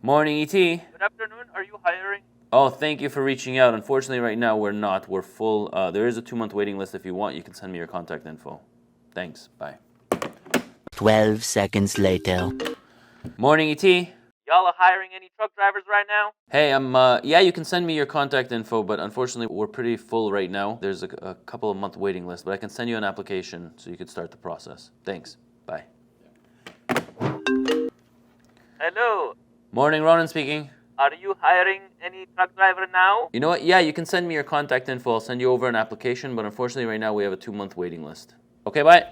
Morning, ET. Good afternoon. Are you hiring? Oh, thank you for reaching out. Unfortunately, right now we're not. We're full. There is a 2-month waiting list. If you want, you can send me your contact info. Thanks. Bye. 12 seconds later. Morning, ET. Y'all are hiring any truck drivers right now? Hey, yeah, you can send me your contact info, but unfortunately, we're pretty full right now. There's a couple of month waiting list, but I can send you an application so you could start the process. Thanks. Bye. Hello. Morning, Ronen speaking. Are you hiring any truck driver now? You know what? Yeah, you can send me your contact info. I'll send you over an application, but unfortunately, right now we have a 2-month waiting list. Okay, bye.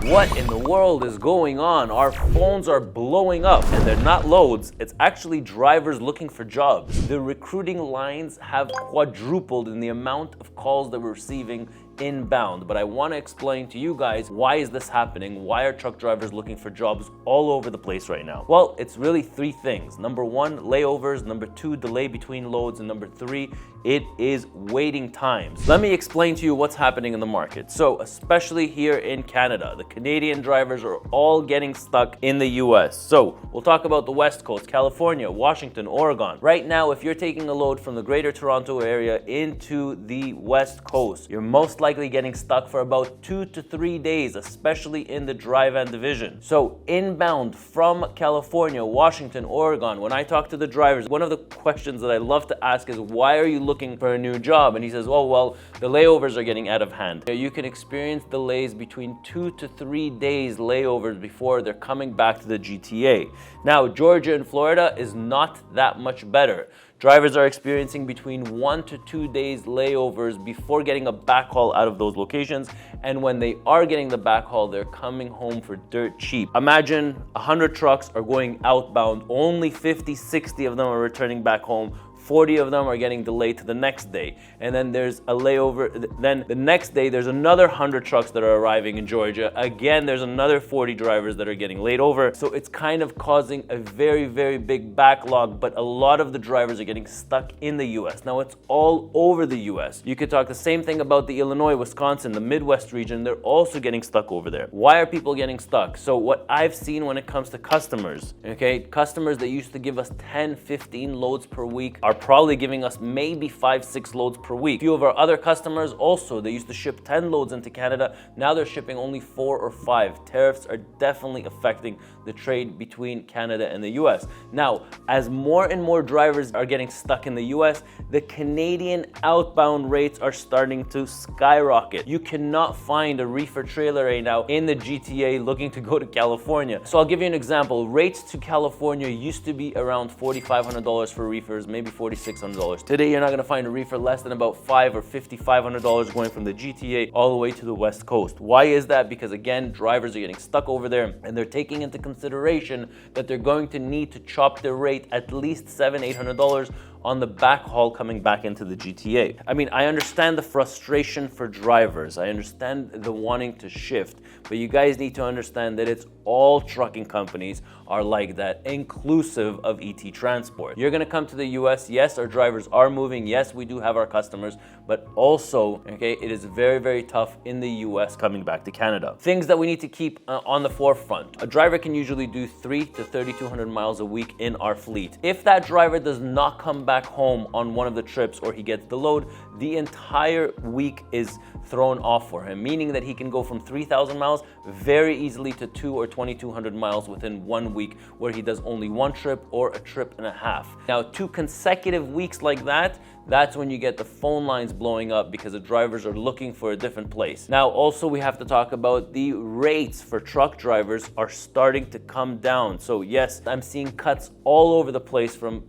What in the world is going on? Our phones are blowing up, and they're not loads. It's actually drivers looking for jobs. The recruiting lines have quadrupled in the amount of calls that we're receiving inbound. But I want to explain to you guys, why is this happening? Why are truck drivers looking for jobs all over the place right now? Well, it's really three things. Number one, layovers. Number two, delay between loads. And number three, it is waiting times. Let me explain to you what's happening in the market. So, especially here in Canada, the Canadian drivers are all getting stuck in the US. So, we'll talk about the West Coast, California, Washington, Oregon. Right now, if you're taking a load from the Greater Toronto area into the West Coast, you're most likely getting stuck for about 2 to 3 days, especially in the dry van division. So, inbound from California, Washington, Oregon, when I talk to the drivers, one of the questions that I love to ask is, why are you looking for a new job? And he says, oh, well, the layovers are getting out of hand. You can experience delays between 2 to 3 days layovers before they're coming back to the GTA. Now, Georgia and Florida is not that much better. Drivers are experiencing between 1 to 2 days layovers before getting a backhaul out of those locations. And when they are getting the backhaul, they're coming home for dirt cheap. Imagine 100 trucks are going outbound, only 50, 60 of them are returning back home. 40 of them are getting delayed to the next day. And then there's a layover. Then the next day, there's another 100 trucks that are arriving in Georgia. Again, there's another 40 drivers that are getting laid over. So it's kind of causing a very, very big backlog, but a lot of the drivers are getting stuck in the US. Now, it's all over the US. You could talk the same thing about the Illinois, Wisconsin, the Midwest region. They're also getting stuck over there. Why are people getting stuck? So what I've seen when it comes to customers, okay, customers that used to give us 10, 15 loads per week are probably giving us maybe 5, 6 loads per week. A few of our other customers also, they used to ship 10 loads into Canada. Now they're shipping only 4 or 5. Tariffs are definitely affecting the trade between Canada and the US. Now, as more and more drivers are getting stuck in the US, the Canadian outbound rates are starting to skyrocket. You cannot find a reefer trailer right now in the GTA looking to go to California. So I'll give you an example. Rates to California used to be around $4,500 for reefers, maybe $4,600. Today, you're not gonna find a reefer less than about $500 or $5,500 going from the GTA all the way to the West Coast. Why is that? Because again, drivers are getting stuck over there, and they're taking into consideration that they're going to need to chop their rate at least $700, $800 on the backhaul coming back into the GTA. I mean, I understand the frustration for drivers. I understand the wanting to shift, but you guys need to understand that it's all trucking companies are like that, inclusive of ET Transport. You're gonna come to the US, yes, our drivers are moving, yes, we do have our customers, but also, okay, it is very, very tough in the US coming back to Canada. Things that we need to keep on the forefront. A driver can usually do 3 to 3,200 miles a week in our fleet. If that driver does not come back home on one of the trips or he gets the load, the entire week is thrown off for him, meaning that he can go from 3,000 miles very easily to 2 or 2,200 miles within 1 week, where he does only one trip or a trip and a half. Now, 2 consecutive weeks like that, that's when you get the phone lines blowing up because the drivers are looking for a different place. Now, also we have to talk about the rates for truck drivers are starting to come down. So yes, I'm seeing cuts all over the place from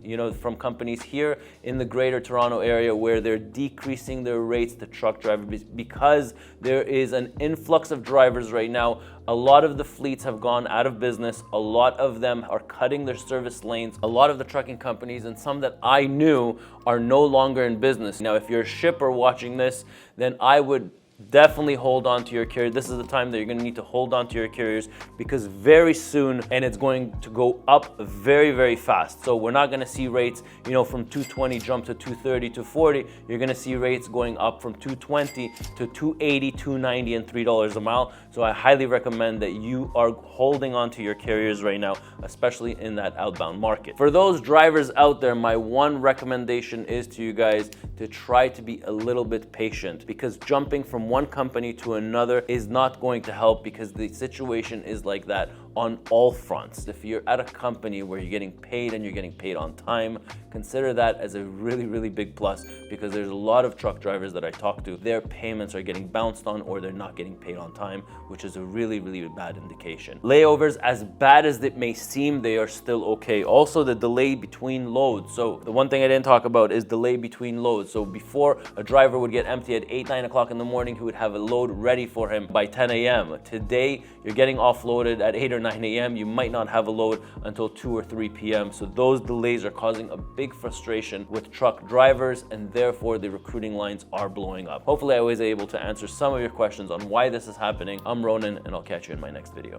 companies here in the Greater Toronto area where they're decreasing their rates to truck drivers because there is an influx of drivers right now. A lot of the fleets have gone out of business. A lot of them are cutting their service lanes. A lot of the trucking companies, and some that I knew, are no longer in business. Now, if you're a shipper watching this, then I would definitely hold on to your carrier. This is the time that you're going to need to hold on to your carriers, because very soon, and it's going to go up very, very fast. So we're not going to see rates, from 220 jump to 230 to 40. You're going to see rates going up from 220 to 280, 290, and $3 a mile. So I highly recommend that you are holding on to your carriers right now, especially in that outbound market. For those drivers out there, my one recommendation is to you guys to try to be a little bit patient, because jumping from one company to another is not going to help, because the situation is like that on all fronts. If you're at a company where you're getting paid and you're getting paid on time, consider that as a really, really big plus, because there's a lot of truck drivers that I talk to, their payments are getting bounced on, or they're not getting paid on time, which is a really, really bad indication. Layovers, as bad as it may seem, they are still okay. Also, the delay between loads. So the one thing I didn't talk about is delay between loads. So before, a driver would get empty at 8, 9 o'clock in the morning, he would have a load ready for him by 10 a.m. Today, you're getting offloaded at 8 or 9 a.m. You might not have a load until 2 or 3 p.m. So those delays are causing a big frustration with truck drivers, and therefore the recruiting lines are blowing up. Hopefully I was able to answer some of your questions on why this is happening. I'm Ronen, and I'll catch you in my next video.